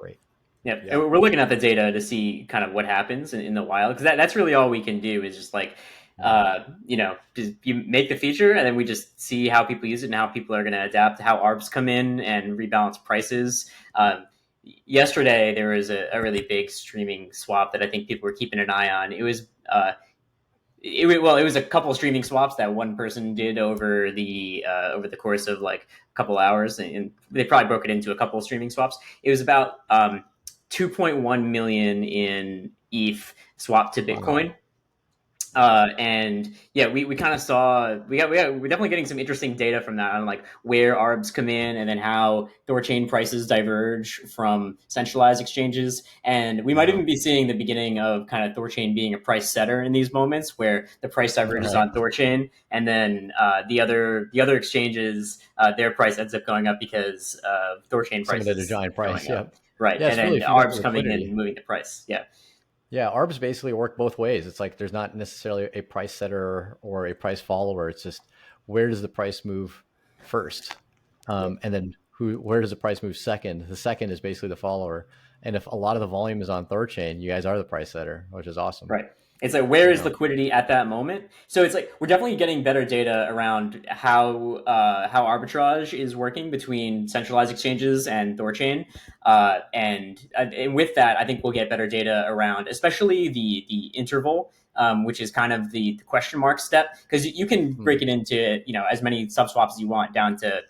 rate. Yeah, and we're looking at the data to see kind of what happens in the wild, because that's really all we can do is just like, just you make the feature and then we just see how people use it and how people are going to adapt, how ARBs come in and rebalance prices. Yesterday, there was a really big streaming swap that I think people were keeping an eye on. It was it was a couple of streaming swaps that one person did over the course of like a couple hours, and they probably broke it into a couple of streaming swaps. It was about 2.1 million in ETH swap to Bitcoin. Wow. And yeah, we kind of saw we're definitely getting some interesting data from that on like where ARBs come in and then how THORChain prices diverge from centralized exchanges. And we might even be seeing the beginning of kind of THORChain being a price setter in these moments where the price diverges on THORChain, and then the other exchanges, their price ends up going up because of THORChain prices. Some of the giant price, yeah. Right. Yeah, and then really ARBs coming in and moving the price. Yeah. Yeah, ARBs basically work both ways. It's like there's not necessarily a price setter or a price follower. It's just where does the price move first, and then where does the price move second? The second is basically the follower. And if a lot of the volume is on THORChain, you guys are the price setter, which is awesome. Right. It's like where is liquidity at that moment? So it's like we're definitely getting better data around how arbitrage is working between centralized exchanges and THORChain, and with that, I think we'll get better data around, especially the interval, which is kind of the question mark step, because you can break it into as many sub swaps as you want down to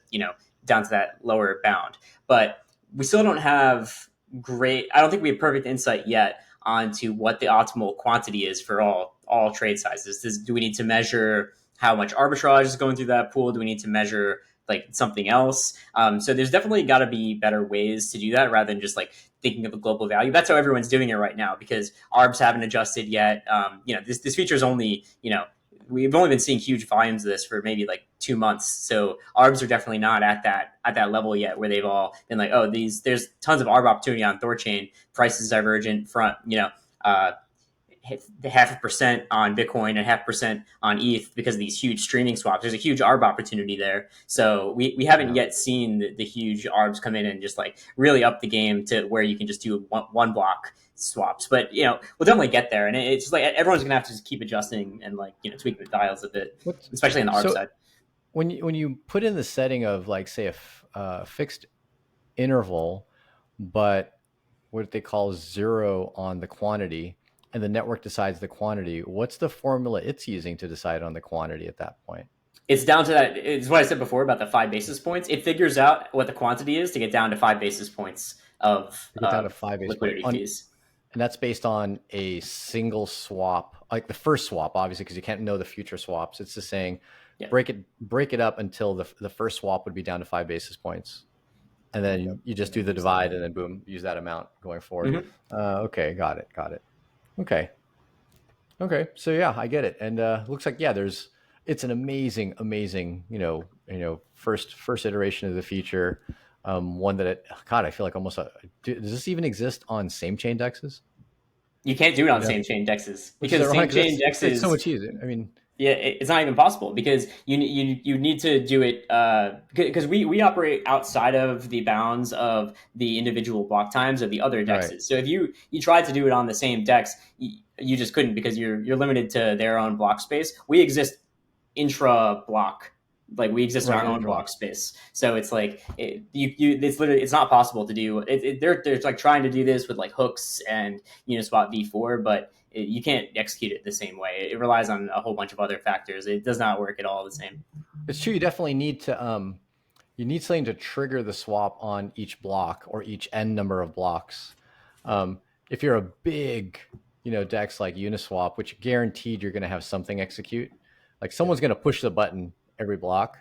that lower bound, but we still don't have I don't think we have perfect insight yet onto what the optimal quantity is for all trade sizes. Do we need to measure how much arbitrage is going through that pool? Do we need to measure like something else? So there's definitely got to be better ways to do that rather than just like thinking of a global value. That's how everyone's doing it right now because ARBs haven't adjusted yet. This feature is only, we've only been seeing huge volumes of this for maybe like 2 months. So ARBs are definitely not at that level yet where they've all been like, oh, there's tons of ARB opportunity on THORChain, prices divergent from, 0.5% on Bitcoin and 0.5% on ETH because of these huge streaming swaps. There's a huge ARB opportunity there. So we haven't yet seen the huge ARBs come in and just like really up the game to where you can just do one block swaps. But we'll definitely get there, and it's just like everyone's gonna have to just keep adjusting and like tweaking the dials a bit, especially on the ARB side. When you put in the setting of like say a fixed interval, but what they call 0 on the quantity, and the network decides the quantity, what's the formula it's using to decide on the quantity at that point? It's down to that. It's what I said before about the 5 basis points. It figures out what the quantity is to get down to 5 basis points of Get down to 5 basis points liquidity fees. and that's based on a single swap, like the first swap, obviously, because you can't know the future swaps. It's just saying Yeah. break it up until the first swap would be down to 5 basis points. And then Yep. you just do the divide and then boom, use that amount going forward. Mm-hmm. Okay, got it. Okay, so yeah, I get it. And looks like it's an amazing, first iteration of the feature. One that God, I feel like almost does this even exist on same chain dexes? You can't do it on same chain dexes because same chain it's so dexes. much easier. I mean, Yeah, it's not even possible because you need to do it because we operate outside of the bounds of the individual block times of the other dexes. Right. So if you tried to do it on the same dex, you just couldn't because you're limited to their own block space. We exist intra block. Like we exist in our own block space, so it's like it's not possible to do. They're like trying to do this with like hooks and Uniswap v4, but you can't execute it the same way. It relies on a whole bunch of other factors. It does not work at all the same. It's true. You definitely need to you need something to trigger the swap on each block or each n number of blocks. If you're a big dex like Uniswap, which guaranteed you're going to have something execute, like someone's going to push the button every block.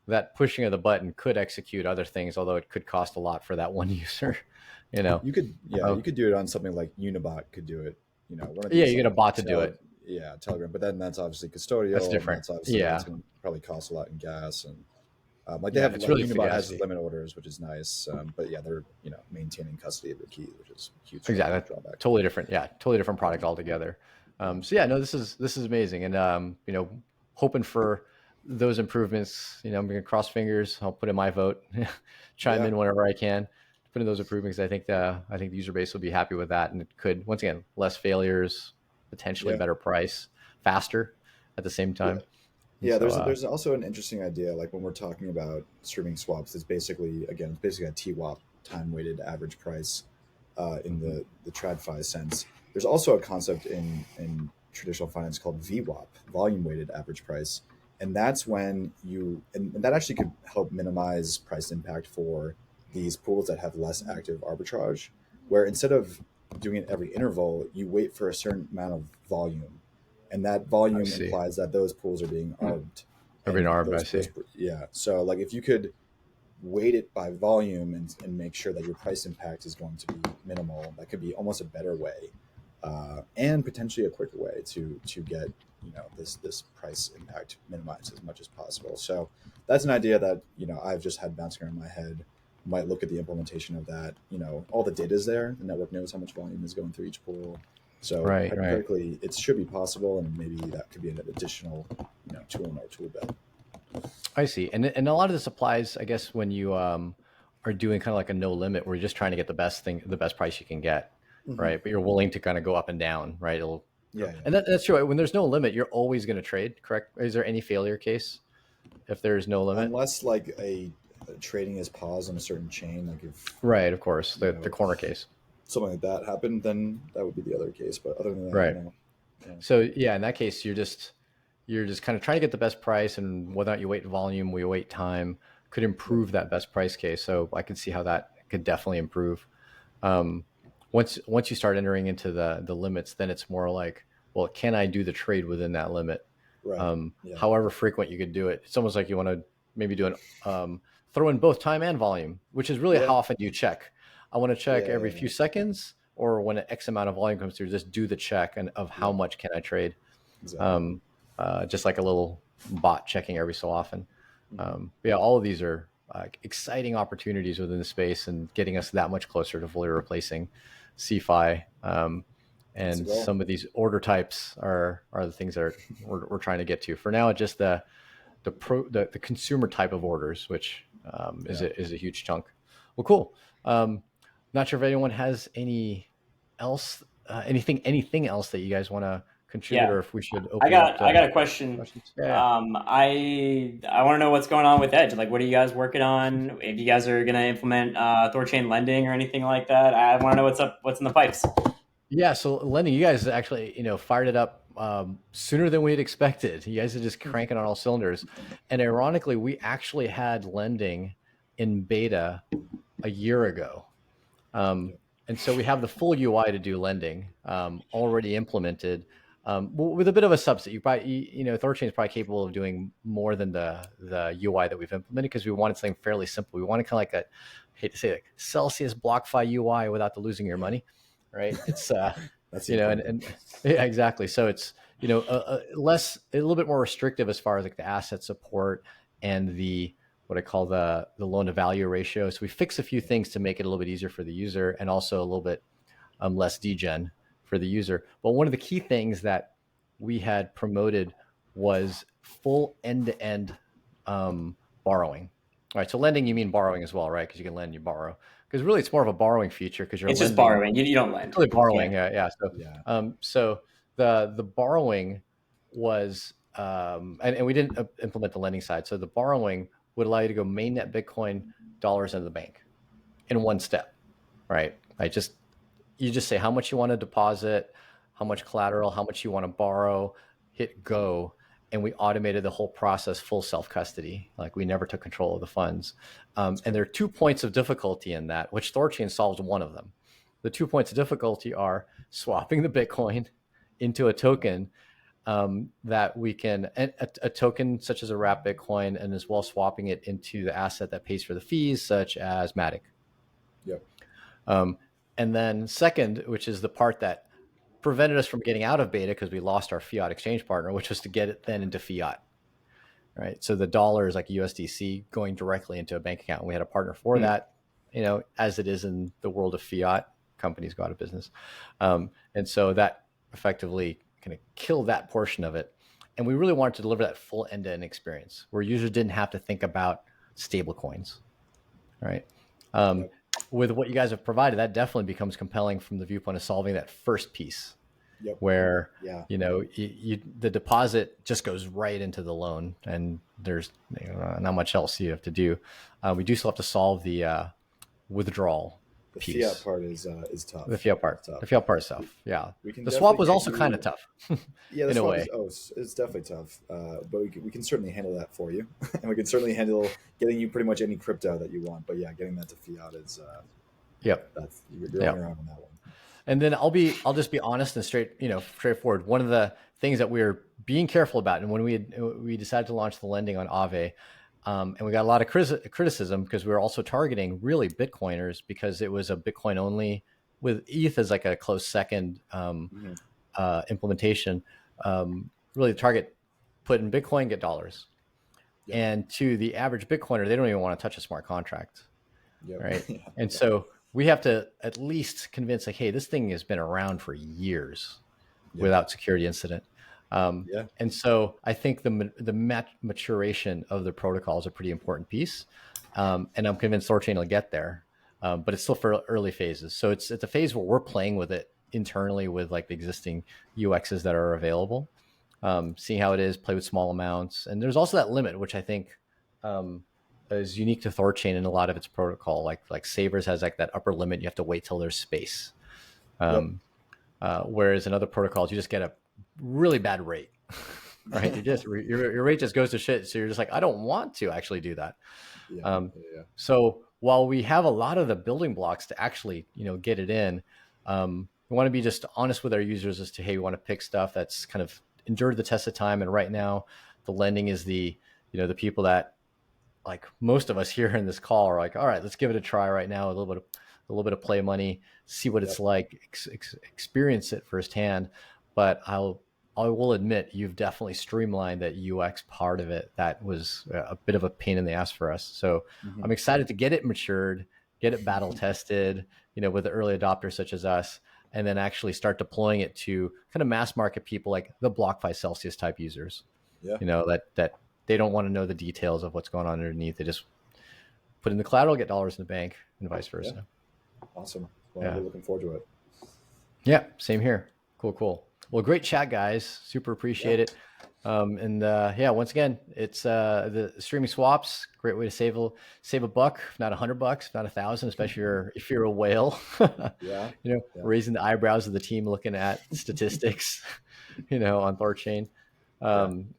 That pushing of the button could execute other things, although it could cost a lot for that one user. You could do it on something like Unibot could do it. You get a bot to do it. Yeah, Telegram, but then that's obviously custodial. That's different. That's obviously it's going to probably cost a lot in gas, and really Unibot has limit orders, which is nice. But yeah, they're maintaining custody of the keys, which is huge. Exactly, totally different. Yeah, totally different product altogether. This is amazing, and hoping for those improvements. I'm going to cross fingers. I'll put in my vote, chime in whenever I can. Put in those improvements. I think the user base will be happy with that, and it could once again less failures, potentially better price, faster at the same time. Yeah, there's also an interesting idea, like when we're talking about streaming swaps, it's basically a TWAP, time weighted average price, in the TradFi sense. There's also a concept in traditional finance called VWAP, volume weighted average price. And that's when and that actually could help minimize price impact for these pools that have less active arbitrage, where instead of doing it every interval, you wait for a certain amount of volume. And that volume implies that those pools are being arbed. I see. Yeah. So like if you could weight it by volume and make sure that your price impact is going to be minimal, that could be almost a better way, and potentially a quicker way to get this price impact minimized as much as possible. So that's an idea that I've just had bouncing around my head. Might look at the implementation of that. All the data is there. The network knows how much volume is going through each pool. So hypothetically, it should be possible, and maybe that could be an additional tool in our tool belt. I see, and a lot of this applies, I guess, when you are doing kind of like a no limit, where you're just trying to get the best price you can get, right? But you're willing to kind of go up and down, right? And that's true. When there's no limit, you're always going to trade, correct? Is there any failure case if there's no limit? Unless like a trading is paused on a certain chain, like if of course, the corner case. Something like that happened, then that would be the other case. But other than that, right. So in that case, you're just kind of trying to get the best price, and whether or not you wait volume, we wait time, could improve that best price case. So I could see how that could definitely improve. Once you start entering into the limits, then it's more like, well, can I do the trade within that limit? Right. However frequent you could do it. It's almost like you want to maybe do throw in both time and volume, which is really how often do you check. I want to check every few seconds, or when an X amount of volume comes through, just do the check and of how much can I trade. Exactly. Just like a little bot checking every so often. All of these are exciting opportunities within the space and getting us that much closer to fully replacing CFI. And some of these order types are the things that we're trying to get to. For now, just the consumer type of orders, which is a huge chunk. Well, cool. Not sure if anyone has anything else that you guys want to contribute, or if we should open up. I got a question. I want to know what's going on with Edge. Like, what are you guys working on? If you guys are going to implement THORChain lending or anything like that, I want to know what's in the pipes. Yeah, so lending, you guys actually fired it up sooner than we had expected. You guys are just cranking on all cylinders, and ironically, we actually had lending in beta a year ago. And so we have the full UI to do lending already implemented. With a bit of a subset, THORChain is probably capable of doing more than the UI that we've implemented, because we wanted something fairly simple. We wanted kind of like I hate to say it, Celsius BlockFi UI without the losing your money, right? It's That's and yeah, exactly. So it's a little bit more restrictive as far as like the asset support and the what I call the loan to value ratio. So we fix a few things to make it a little bit easier for the user, and also a little bit less degen for the user. But one of the key things that we had promoted was full end-to-end borrowing. All right, so lending, you mean borrowing as well, right? Because you can lend, you borrow. Because really, it's more of a borrowing feature, because you're It's lending. just borrowing. You don't lend. It's really borrowing, Yeah. yeah. So the borrowing was, and we didn't implement the lending side. So the borrowing would allow you to go mainnet Bitcoin dollars into the bank in one step, right? You just say how much you want to deposit, how much collateral, how much you want to borrow, hit go, and we automated the whole process, full self-custody. Like, we never took control of the funds. And there are 2 points of difficulty in that, which THORChain solves one of them. The 2 points of difficulty are swapping the Bitcoin into a token that we can, a token such as a wrapped Bitcoin, and as well swapping it into the asset that pays for the fees, such as Matic. Yep. And then second, which is the part that prevented us from getting out of beta because we lost our fiat exchange partner, which was to get it then into fiat, right? So the dollar is like USDC going directly into a bank account. We had a partner for that, as it is in the world of fiat, companies go out of business. And so that effectively kind of killed that portion of it. And we really wanted to deliver that full end-to-end experience where users didn't have to think about stable coins, right? With what you guys have provided, that definitely becomes compelling from the viewpoint of solving that first piece, where the deposit just goes right into the loan, and there's not much else you have to do. We do still have to solve the withdrawal piece. Fiat part is tough. The fiat part. Tough. The fiat part is tough. Yeah. The swap was also kind of tough. Yeah, the in swap a way. It's definitely tough. But we can certainly handle that for you, and we can certainly handle getting you pretty much any crypto that you want. But yeah, getting that to fiat is you're on your own on that one. And then I'll just be honest and straightforward. One of the things that we're being careful about, and when we decided to launch the lending on Aave, and we got a lot of criticism because we were also targeting really Bitcoiners, because it was a Bitcoin only, with ETH as like a close second implementation. Really, the target, put in Bitcoin, get dollars. Yep. And to the average Bitcoiner, they don't even want to touch a smart contract, right? And so we have to at least convince, like, hey, this thing has been around for years without security incident. And so I think the maturation of the protocol is a pretty important piece. And I'm convinced THORChain will get there, but it's still for early phases. So it's a phase where we're playing with it internally with like the existing UXs that are available, seeing how it is, play with small amounts. And there's also that limit, which I think is unique to THORChain in a lot of its protocol. Like Savers has like that upper limit. You have to wait till there's space. Whereas in other protocols, you just get a really bad rate, right? Your rate just goes to shit. So you're just like, I don't want to actually do that. So while we have a lot of the building blocks to actually, get it in, we want to be just honest with our users as to, hey, we want to pick stuff that's kind of endured the test of time. And right now the lending is the people that, like most of us here in this call, are like, all right, let's give it a try right now. A little bit of play money, see what it's like, experience it firsthand. But I will admit, you've definitely streamlined that UX part of it. That was a bit of a pain in the ass for us. So I'm excited to get it matured, get it battle tested, with the early adopters such as us, and then actually start deploying it to kind of mass market people like the BlockFi Celsius type users. That they don't want to know the details of what's going on underneath. They just put in the collateral, get dollars in the bank, and vice versa. Awesome. Well, we're looking forward to it. Yeah, same here. Cool. Well, great chat, guys. Super appreciate it. Once again, it's the streaming swaps. Great way to save a buck, if not $100, if not $1,000, especially if you're a whale. Raising the eyebrows of the team looking at statistics, on THORChain.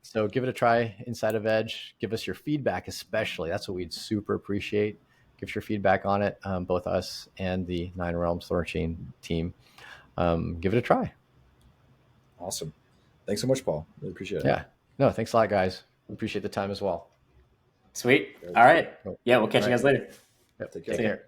So give it a try inside of Edge. Give us your feedback, especially. That's what we'd super appreciate. give us your feedback on it. Both us and the Nine Realms THORChain team. Give it a try. Awesome. Thanks so much, Paul. Really appreciate it. Yeah. No, thanks a lot, guys. Appreciate the time as well. Sweet. All right. Cool. Yeah, we'll catch you guys later. Yep. Take Take care. care.